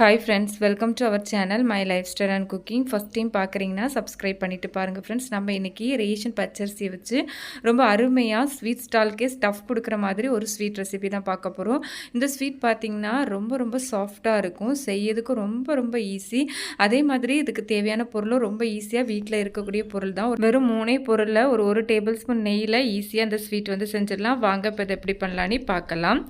Hi friends, welcome to our channel my life style and cooking. First time பார்க்குறீங்கன்னா subscribe பண்ணிவிட்டு பாருங்கள் friends. நம்ம இன்றைக்கி ரேஷன் பச்சரிசியை வச்சு ரொம்ப அருமையாக ஸ்வீட் ஸ்டால்கே ஸ்டஃப் கொடுக்குற மாதிரி ஒரு ஸ்வீட் ரெசிபி தான் பார்க்க போகிறோம். இந்த ஸ்வீட் பார்த்திங்கன்னா ரொம்ப சாஃப்டாக இருக்கும், செய்யறதுக்கும் ரொம்ப ஈஸி. அதே மாதிரி இதுக்கு தேவையான பொருளும் ரொம்ப ஈஸியாக வீட்டில் இருக்கக்கூடிய பொருள் தான். வெறும் 3 பொருளில் ஒரு டேபிள் ஸ்பூன் நெய்யில் ஈஸியாக அந்த ஸ்வீட் வந்து செஞ்சிடலாம். வாங்க இப்போ இதை எப்படி பண்ணலான்னு பார்க்கலாம்.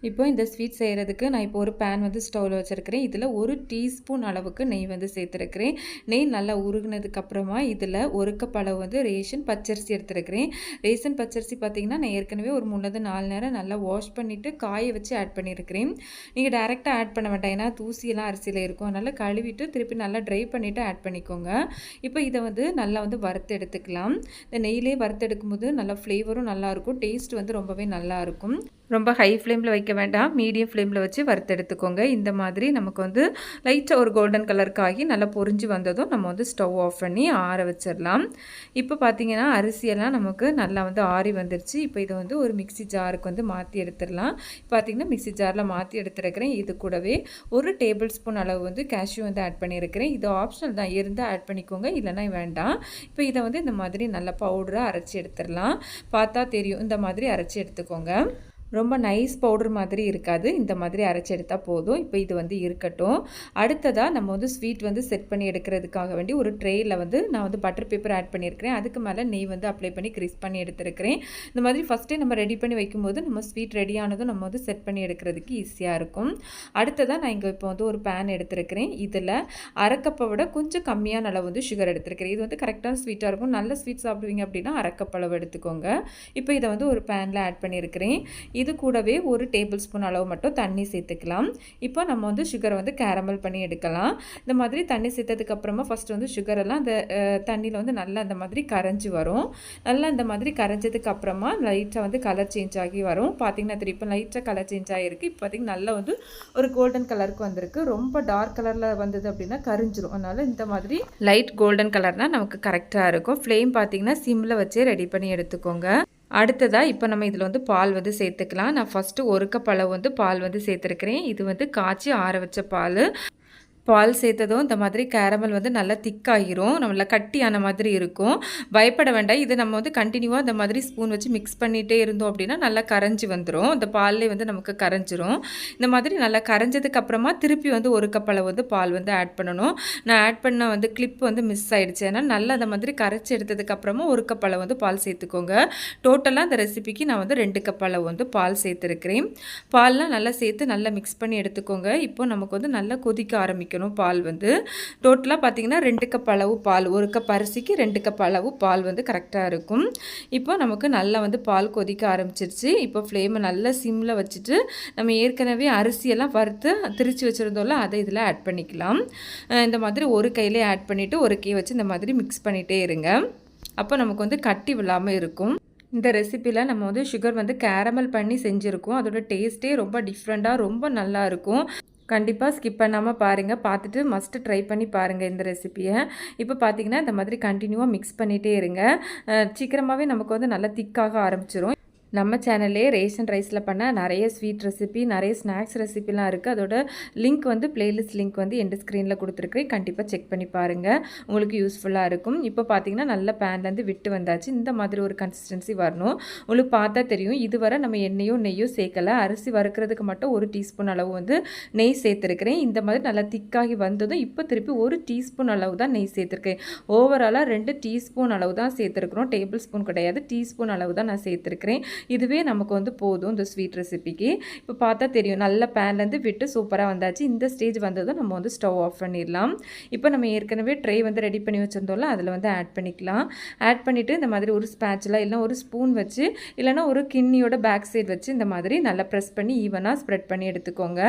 இப்போ இந்த ஸ்வீட் செய்கிறதுக்கு நான் இப்போ ஒரு பேன் வந்து ஸ்டவ்வில் வச்சுருக்கிறேன். இதில் 1 டீஸ்பூன் அளவுக்கு நெய் வந்து சேர்த்துருக்கிறேன். நெய் நல்லா உருகுனதுக்கப்புறமா இதில் 1 கப் அளவு வந்து ரேஷன் பச்சரிசி எடுத்துருக்கிறேன். ரேஷன் பச்சரிசி பார்த்திங்கன்னா நான் ஏற்கனவே ஒரு 3-4 நேரம் நல்லா வாஷ் பண்ணிவிட்டு காய வச்சு ஆட் பண்ணியிருக்கிறேன். நீங்கள் டைரெக்டாக ஆட் பண்ண வேண்டாம், ஏன்னா தூசியெல்லாம் அரிசியில் இருக்கும். அதனால் கழுவிட்டு திருப்பி நல்லா ட்ரை பண்ணிவிட்டு ஆட் பண்ணிக்கோங்க. இப்போ இதை வந்து நல்லா வந்து வறுத்து எடுத்துக்கலாம். இந்த நெய்யிலே வறுத்து எடுக்கும்போது நல்லா ஃப்ளேவரும் நல்லாயிருக்கும், டேஸ்ட் வந்து ரொம்பவே நல்லாயிருக்கும். ரொம்ப ஹை ஃப்ளேமில் வைக்க வேண்டாம், மீடியம் ஃப்ளேமில் வச்சு வறுத்து எடுத்துக்கோங்க. இந்த மாதிரி நமக்கு வந்து லைட்டாக ஒரு கோல்டன் கலருக்காகி நல்லா பொரிஞ்சு வந்ததும் நம்ம வந்து ஸ்டவ் ஆஃப் பண்ணி ஆற வச்சிடலாம். இப்போ பார்த்திங்கன்னா அரிசியெல்லாம் நமக்கு நல்லா வந்து ஆறி வந்துருச்சு. இப்போ இதை வந்து ஒரு மிக்சி ஜாருக்கு வந்து மாற்றி எடுத்துடலாம். பார்த்திங்கன்னா மிக்சி ஜாரில் மாற்றி எடுத்துருக்கிறேன். இது கூடவே 1 டேபிள் ஸ்பூன் அளவு வந்து கேஷ்யூ வந்து ஆட் பண்ணியிருக்கிறேன். இது ஆப்ஷனல் தான், இருந்தால் ஆட் பண்ணிக்கோங்க, இல்லைனா வேண்டாம். இப்போ இதை வந்து இந்த மாதிரி நல்லா பவுடராக அரைச்சி எடுத்துடலாம். பார்த்தா தெரியும், இந்த மாதிரி அரைச்சி எடுத்துக்கோங்க. ரொம்ப நைஸ் பவுடர் மாதிரி இருக்காது, இந்த மாதிரி அரைச்சி எடுத்தால் போதும். இப்போ இது வந்து இருக்கட்டும். அடுத்ததாக நம்ம வந்து ஸ்வீட் வந்து செட் பண்ணி எடுக்கிறதுக்காக வேண்டி ஒரு ட்ரேயில் வந்து நான் வந்து பட்டர் பேப்பர் ஆட் பண்ணியிருக்கிறேன். அதுக்கு மேலே நெய் வந்து அப்ளை பண்ணி கிரிஸ் பண்ணி எடுத்துருக்கிறேன். இந்த மாதிரி ஃபஸ்ட்டே நம்ம ரெடி பண்ணி வைக்கும்போது நம்ம ஸ்வீட் ரெடியானதும் நம்ம வந்து செட் பண்ணி எடுக்கிறதுக்கு ஈஸியாக இருக்கும். அடுத்ததாக நான் இங்கே இப்போ வந்து ஒரு பேன் எடுத்துருக்கிறேன். இதில் 1/2 கப்பை விட கொஞ்சம் கம்மியான அளவு வந்து சுகர் எடுத்துருக்கிறேன். இது வந்து கரெக்டான ஸ்வீட்டாக இருக்கும். நல்ல ஸ்வீட் சாப்பிடுவீங்க அப்படின்னா 1/2 கப் அளவு எடுத்துக்கோங்க. இப்போ இதை வந்து ஒரு பேனில் ஆட் பண்ணியிருக்கிறேன். இது கூடவே 1 டேபிள் ஸ்பூன் அளவு மட்டும் தண்ணி சேர்த்துக்கலாம். இப்போ நம்ம வந்து சுகரை வந்து கேரமல் பண்ணி எடுக்கலாம். இந்த மாதிரி தண்ணி சேர்த்ததுக்கப்புறமா ஃபஸ்ட்டு வந்து சுகரெல்லாம் அந்த தண்ணியில் வந்து நல்லா இந்த மாதிரி கரைஞ்சி வரும். நல்லா இந்த மாதிரி கரைஞ்சதுக்கப்புறமா லைட்டாக வந்து கலர் சேஞ்ச் ஆகி வரும். பார்த்திங்கன்னா தெரியும், இப்போ லைட்டாக கலர் சேஞ்ச் ஆகிருக்கு. இப்போ பார்த்திங்கன்னா நல்லா வந்து ஒரு கோல்டன் கலருக்கு வந்திருக்கு. ரொம்ப டார்க் கலரில் வந்தது அப்படின்னா கரிஞ்சிரும். அதனால் இந்த மாதிரி லைட் கோல்டன் கலர்னால் நமக்கு கரெக்டாக இருக்கும். ஃப்ளேம் பார்த்திங்கன்னா சிம்மில் வச்சே ரெடி பண்ணி எடுத்துக்கோங்க. அடுத்ததாக இப்போ நம்ம இதில் வந்து பால் வந்து சேர்த்துக்கலாம். நான் ஃபஸ்ட்டு 1 கப் அளவு வந்து பால் வந்து சேர்த்துருக்கிறேன். இது வந்து காய்ச்சி ஆற வச்ச பால். பால் சேர்த்ததும் இந்த மாதிரி கேரமல் வந்து நல்லா திக்காகிரும், நம்மள கட்டியான மாதிரி இருக்கும். பயப்பட வேண்டாம், இது நம்ம வந்து கண்டினியூவாக இந்த மாதிரி ஸ்பூன் வச்சு மிக்ஸ் பண்ணிகிட்டே இருந்தோம் அப்படின்னா நல்லா கரைஞ்சி வந்துடும். இந்த பால்லே வந்து நமக்கு கரைஞ்சிரும். இந்த மாதிரி நல்லா கரைஞ்சதுக்கப்புறமா திருப்பி வந்து 1 கப் அளவு வந்து பால் வந்து ஆட் பண்ணணும். நான் ஆட் பண்ண வந்து கிளிப் வந்து மிஸ் ஆகிடுச்சு. அதனால் நல்லா அந்த மாதிரி கரைச்சி எடுத்ததுக்கப்புறமா 1 கப் அளவு வந்து பால் சேர்த்துக்கோங்க. டோட்டலாக இந்த ரெசிபிக்கு நான் வந்து 2 கப் அளவு வந்து பால் சேர்த்துருக்கிறேன். பால்லாம் நல்லா சேர்த்து நல்லா மிக்ஸ் பண்ணி எடுத்துக்கோங்க. இப்போ நமக்கு வந்து நல்லா கொதிக்க ஆரம்பிக்கும் பால் வந்து. டோட்டலாக பார்த்தீங்கன்னா 2 கப் அளவு பால், 1 கப் அரிசிக்கு 2 கப் அளவு பால் வந்து கரெக்டாக இருக்கும். இப்போ நமக்கு நல்லா வந்து பால் கொதிக்க ஆரம்பிச்சிருச்சு. இப்போ ஃப்ளேமை நல்லா சிம்மில் வச்சுட்டு நம்ம ஏற்கனவே அரிசியெல்லாம் வறுத்து திரிச்சு வச்சுருந்தோம்ல, அதை இதில் ஆட் பண்ணிக்கலாம். இந்த மாதிரி ஒரு கையிலே ஆட் பண்ணிவிட்டு ஒரு கை வச்சு இந்த மாதிரி மிக்ஸ் பண்ணிகிட்டே இருங்க. அப்போ நமக்கு வந்து கட்டி விழாமல் இருக்கும். இந்த ரெசிப்பியில் நம்ம வந்து சுகர் வந்து கேரமல் பண்ணி செஞ்சுருக்கோம். அதோட டேஸ்ட்டே ரொம்ப டிஃப்ரெண்ட்டாக ரொம்ப நல்லாயிருக்கும். கண்டிப்பாக ஸ்கிப் பண்ணாமல் பாருங்கள். பார்த்துட்டு மஸ்ட்டு ட்ரை பண்ணி பாருங்கள் இந்த ரெசிப்பியை. இப்போ பார்த்தீங்கன்னா இந்த மாதிரி கண்டினியூவாக மிக்ஸ் பண்ணிகிட்டே இருங்க. சீக்கிரமாகவே நமக்கு வந்து நல்லா திக்காக ஆரம்பிச்சிரும். நம்ம சேனல்லே ரேஷன் ரைஸில் பண்ண நிறைய ஸ்வீட் ரெசிபி, நிறைய ஸ்நாக்ஸ் ரெசிபிலாம் இருக்குது. அதோட லிங்க் வந்து பிளேலிஸ்ட் லிங்க் வந்து எண்ட் ஸ்க்ரீனில் கொடுத்துருக்கேன். கண்டிப்பாக செக் பண்ணி பாருங்கள், உங்களுக்கு யூஸ்ஃபுல்லாக இருக்கும். இப்போ பார்த்தீங்கன்னா நல்ல பேன்லேருந்து விட்டு வந்தாச்சு. இந்த மாதிரி ஒரு கன்சிஸ்டன்சி வரணும். உங்களுக்கு பார்த்தா தெரியும். இதுவரை நம்ம எண்ணெயோ நெய்யோ சேர்க்கலை. அரிசி வறுக்கிறதுக்கு மட்டும் 1 டீஸ்பூன் அளவு வந்து நெய் சேர்த்துருக்கிறேன். இந்த மாதிரி நல்லா திக்காகி வந்ததும் இப்போ திருப்பி 1 டீஸ்பூன் அளவு தான் நெய் சேர்த்துருக்கேன். ஓவராலாக 2 டீஸ்பூன் அளவு தான் சேர்த்துருக்குறோம், டேபிள் ஸ்பூன் கிடையாது, டீஸ்பூன் அளவு தான் நான் சேர்த்துருக்கிறேன். இதுவே நமக்கு வந்து போதும் இந்த ஸ்வீட் ரெசிபிக்கு. இப்போ பார்த்தா தெரியும் நல்ல பேன்லேருந்து விட்டு சூப்பராக வந்தாச்சு. இந்த ஸ்டேஜ் வந்ததும் நம்ம வந்து ஸ்டவ் ஆஃப் பண்ணிடலாம். இப்போ நம்ம ஏற்கனவே ட்ரை வந்து ரெடி பண்ணி வச்சுருந்தோம்ல, அதில் வந்து ஆட் பண்ணிக்கலாம். ஆட் பண்ணிவிட்டு இந்த மாதிரி ஒரு ஸ்பேட்சுலா இல்லைனா ஒரு ஸ்பூன் வச்சு இல்லைனா ஒரு கிண்ணியோட பேக் சைடு வச்சு இந்த மாதிரி நல்லா ப்ரெஸ் பண்ணி ஈவனாக ஸ்ப்ரெட் பண்ணி எடுத்துக்கோங்க.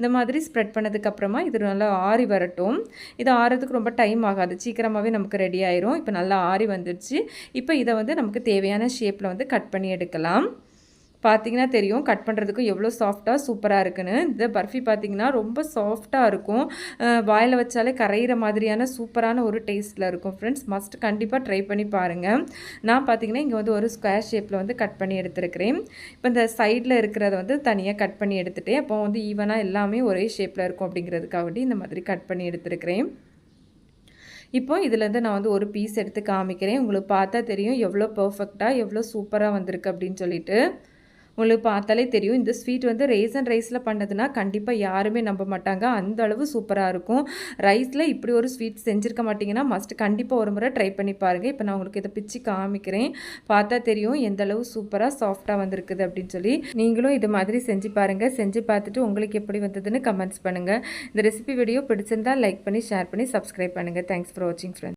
இந்த மாதிரி ஸ்ப்ரெட் பண்ணதுக்கப்புறமா இது நல்லா ஆறி வரட்டும். இது ஆறதுக்கு ரொம்ப டைம் ஆகாது, சீக்கிரமாகவே நமக்கு ரெடி ஆயிரும். இப்போ நல்லா ஆறி வந்துடுச்சு. இப்போ இதை வந்து நமக்கு தேவையான ஷேப்பில் வந்து கட் பண்ணி எடுக்கலாம். பார்த்தீங்கன்னா தெரியும் கட் பண்ணுறதுக்கும் எவ்வளோ சாஃப்டாக சூப்பராக இருக்குன்னு. இந்த பர்ஃபி பார்த்தீங்கன்னா ரொம்ப சாஃப்டாக இருக்கும். வாயில் வச்சாலே கரையிற மாதிரியான சூப்பரான ஒரு டேஸ்ட்டில் இருக்கும் ஃப்ரெண்ட்ஸ். மஸ்ட் கண்டிப்பாக ட்ரை பண்ணி பாருங்கள். நான் பார்த்தீங்கன்னா இங்கே வந்து ஒரு ஸ்கொயர் ஷேப்பில் வந்து கட் பண்ணி எடுத்துருக்கிறேன். இப்போ இந்த சைடில் இருக்கிறத வந்து தனியாக கட் பண்ணி எடுத்துகிட்டேன். அப்போ வந்து ஈவனாக எல்லாமே ஒரே ஷேப்பில் இருக்கும் அப்படிங்கிறதுக்காக இந்த மாதிரி கட் பண்ணி எடுத்துருக்கிறேன். இப்போ இதிலேருந்து நான் வந்து ஒரு பீஸ் எடுத்து காமிக்கிறேன். உங்களுக்கு பார்த்தா தெரியும் எவ்வளோ பர்ஃபெக்டாக எவ்வளோ சூப்பராக வந்திருக்கு அப்படின்னு சொல்லிட்டு. உங்களுக்கு பார்த்தாலே தெரியும் இந்த ஸ்வீட் வந்து ரேசன் ரைஸில் பண்ணதுன்னா கண்டிப்பாக யாருமே நம்ப மாட்டாங்க. அந்த அளவு சூப்பராக இருக்கும். ரைஸில் இப்படி ஒரு ஸ்வீட் செஞ்சுருக்க மாட்டிங்கன்னா மஸ்ட் கண்டிப்பாக ஒரு முறை ட்ரை பண்ணி பாருங்கள். இப்போ நான் உங்களுக்கு இதை பிச்சு காமிக்கிறேன். பார்த்தா தெரியும் எந்த அளவு சூப்பராக சாஃப்டாக வந்திருக்குது அப்படின்னு சொல்லி. நீங்களும் இது மாதிரி செஞ்சு பாருங்கள். செஞ்சு பார்த்துட்டு உங்களுக்கு எப்படி வந்ததுன்னு கமெண்ட்ஸ் பண்ணுங்கள். இந்த ரெசிபி வீடியோ பிடிச்சிருந்தால் லைக் பண்ணி ஷேர் பண்ணி சப்ஸ்கிரைப் பண்ணுங்கள். தேங்க்ஸ் ஃபார் வாட்சிங் ஃப்ரெண்ட்ஸ்.